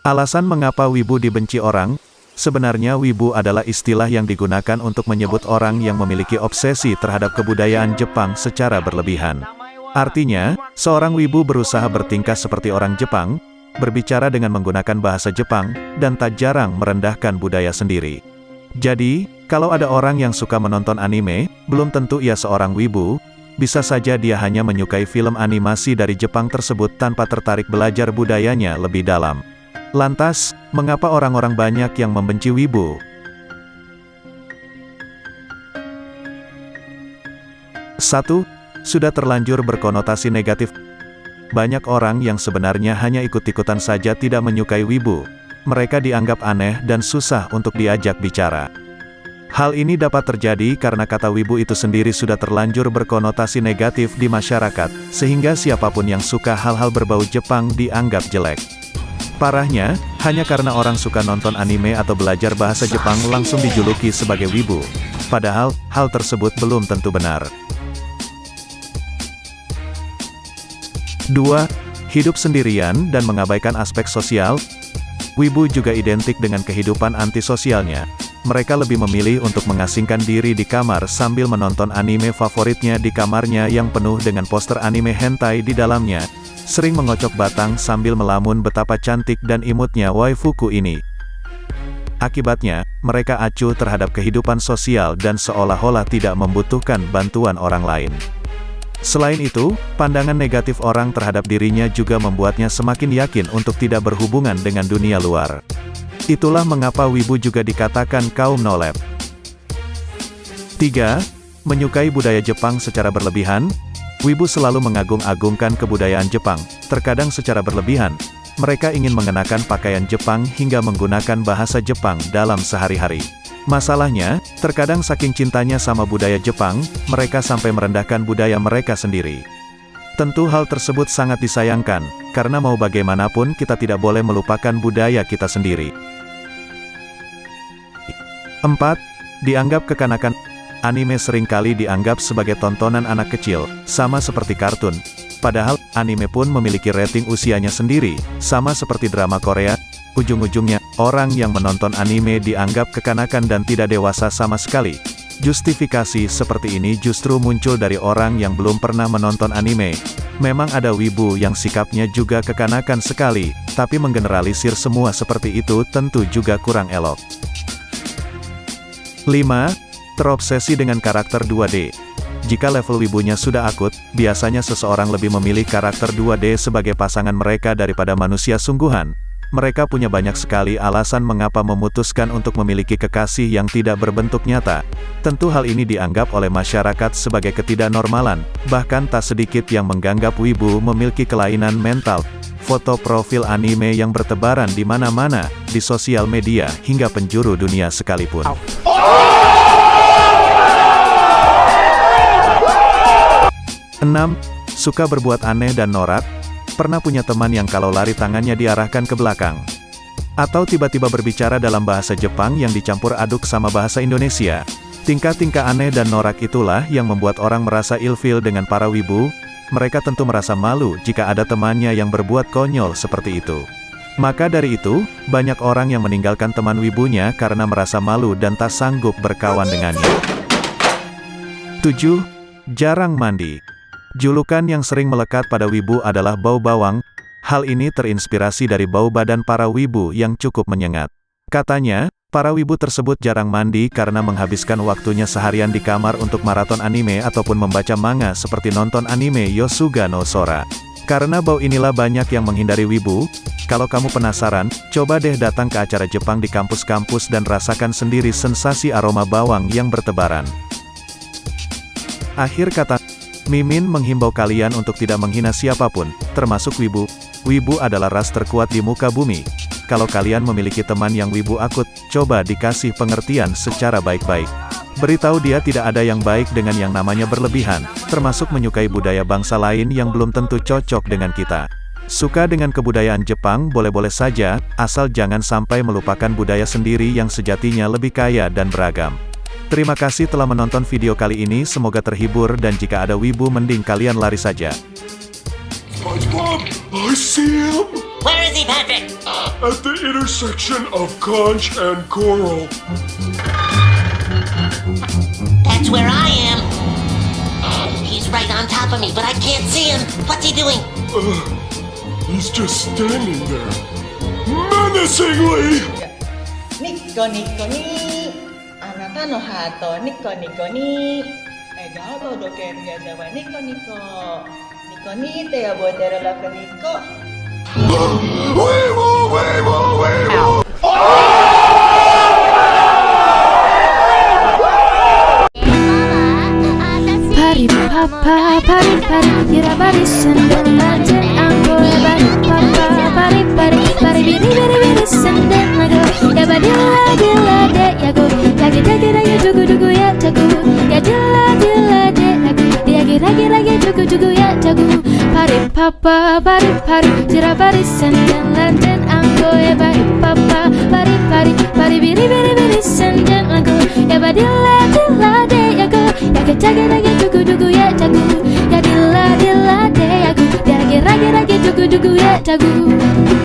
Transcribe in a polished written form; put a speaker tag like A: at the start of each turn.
A: Alasan mengapa wibu dibenci orang? Sebenarnya wibu adalah istilah yang digunakan untuk menyebut orang yang memiliki obsesi terhadap kebudayaan Jepang secara berlebihan. Artinya, seorang wibu berusaha bertingkah seperti orang Jepang, berbicara dengan menggunakan bahasa Jepang, dan tak jarang merendahkan budaya sendiri. Jadi, kalau ada orang yang suka menonton anime, belum tentu ia seorang wibu, bisa saja dia hanya menyukai film animasi dari Jepang tersebut tanpa tertarik belajar budayanya lebih dalam. Lantas, mengapa orang-orang banyak yang membenci wibu? 1. Sudah terlanjur berkonotasi negatif. Banyak orang yang sebenarnya hanya ikut-ikutan saja tidak menyukai wibu. Mereka dianggap aneh dan susah untuk diajak bicara. Hal ini dapat terjadi karena kata wibu itu sendiri sudah terlanjur berkonotasi negatif di masyarakat, sehingga siapapun yang suka hal-hal berbau Jepang dianggap jelek. Parahnya, hanya karena orang suka nonton anime atau belajar bahasa Jepang langsung dijuluki sebagai wibu. Padahal, hal tersebut belum tentu benar. 2. Hidup sendirian dan mengabaikan aspek sosial. Wibu juga identik dengan kehidupan antisosialnya. Mereka lebih memilih untuk mengasingkan diri di kamar sambil menonton anime favoritnya di kamarnya yang penuh dengan poster anime hentai di dalamnya. Sering mengocok batang sambil melamun betapa cantik dan imutnya waifuku ini. Akibatnya, mereka acuh terhadap kehidupan sosial dan seolah-olah tidak membutuhkan bantuan orang lain. Selain itu, pandangan negatif orang terhadap dirinya juga membuatnya semakin yakin untuk tidak berhubungan dengan dunia luar. Itulah mengapa wibu juga dikatakan kaum nolep. 3. Menyukai budaya Jepang secara berlebihan. Wibu selalu mengagung-agungkan kebudayaan Jepang, terkadang secara berlebihan. Mereka ingin mengenakan pakaian Jepang hingga menggunakan bahasa Jepang dalam sehari-hari. Masalahnya, terkadang saking cintanya sama budaya Jepang, mereka sampai merendahkan budaya mereka sendiri. Tentu hal tersebut sangat disayangkan, karena mau bagaimanapun kita tidak boleh melupakan budaya kita sendiri. 4. Dianggap kekanakan. Anime seringkali dianggap sebagai tontonan anak kecil, sama seperti kartun. Padahal, anime pun memiliki rating usianya sendiri, sama seperti drama Korea. Ujung-ujungnya, orang yang menonton anime dianggap kekanakan dan tidak dewasa sama sekali. Justifikasi seperti ini justru muncul dari orang yang belum pernah menonton anime. Memang ada wibu yang sikapnya juga kekanakan sekali, tapi menggeneralisir semua seperti itu tentu juga kurang elok. 5. Terobsesi dengan karakter 2D. Jika level wibunya sudah akut, biasanya seseorang lebih memilih karakter 2D sebagai pasangan mereka daripada manusia sungguhan. Mereka punya banyak sekali alasan mengapa memutuskan untuk memiliki kekasih yang tidak berbentuk nyata. Tentu hal ini dianggap oleh masyarakat sebagai ketidaknormalan, bahkan tak sedikit yang menganggap wibu memiliki kelainan mental. Foto profil anime yang bertebaran di mana-mana, di sosial media, hingga penjuru dunia sekalipun. 6. Suka berbuat aneh dan norak. Pernah punya teman yang kalau lari tangannya diarahkan ke belakang. Atau tiba-tiba berbicara dalam bahasa Jepang yang dicampur aduk sama bahasa Indonesia. Tingkah-tingkah aneh dan norak itulah yang membuat orang merasa ilfil dengan para wibu. Mereka tentu merasa malu jika ada temannya yang berbuat konyol seperti itu. Maka dari itu, banyak orang yang meninggalkan teman wibunya karena merasa malu dan tak sanggup berkawan dengannya. 7. Jarang mandi. Julukan yang sering melekat pada wibu adalah bau bawang. Hal ini terinspirasi dari bau badan para wibu yang cukup menyengat. Katanya, para wibu tersebut jarang mandi karena menghabiskan waktunya seharian di kamar untuk maraton anime ataupun membaca manga seperti nonton anime Yosuga no Sora. Karena bau inilah banyak yang menghindari wibu. Kalau kamu penasaran, coba deh datang ke acara Jepang di kampus-kampus dan rasakan sendiri sensasi aroma bawang yang bertebaran. Akhir kata, Mimin menghimbau kalian untuk tidak menghina siapapun, termasuk wibu. Wibu adalah ras terkuat di muka bumi. Kalau kalian memiliki teman yang wibu akut, coba dikasih pengertian secara baik-baik. Beritahu dia tidak ada yang baik dengan yang namanya berlebihan, termasuk menyukai budaya bangsa lain yang belum tentu cocok dengan kita. Suka dengan kebudayaan Jepang boleh-boleh saja, asal jangan sampai melupakan budaya sendiri yang sejatinya lebih kaya dan beragam. Terima kasih telah menonton video kali ini, semoga terhibur dan jika ada wibu mending kalian lari saja.
B: SpongeBob, I see him. Where is he, Patrick?
C: At the intersection of conch and coral.
B: That's where I am. He's right on top of me, but I can't see him. What's he doing?
C: He's just standing there. Menacingly!
D: ニッコニコにあなたのハートニコニコに笑顔とけるやじゃわニコニコニコに手を覚えてるラフニコ
E: Pari papa, pari pari, hirabari senden lanjut angko pari papa, pari pari, pari biri biri biri senden lagu, ya badilla dilla de yago, yagi dagi dagi jugu jugu ya jagu, ya dilla dilla de yago, yagi ragi ragi jugu jugu ya jagu, pari papa, pari pari, hirabari senden lanjut angko pari papa, pari pari, pari biri biri biri senden lagu, ya badilla dilla de yago, yagi dagi dagi jugu jugu ya jagu, ya dilla dilla de yago, ya ragi ragi ragi jugu jugu ya jagu.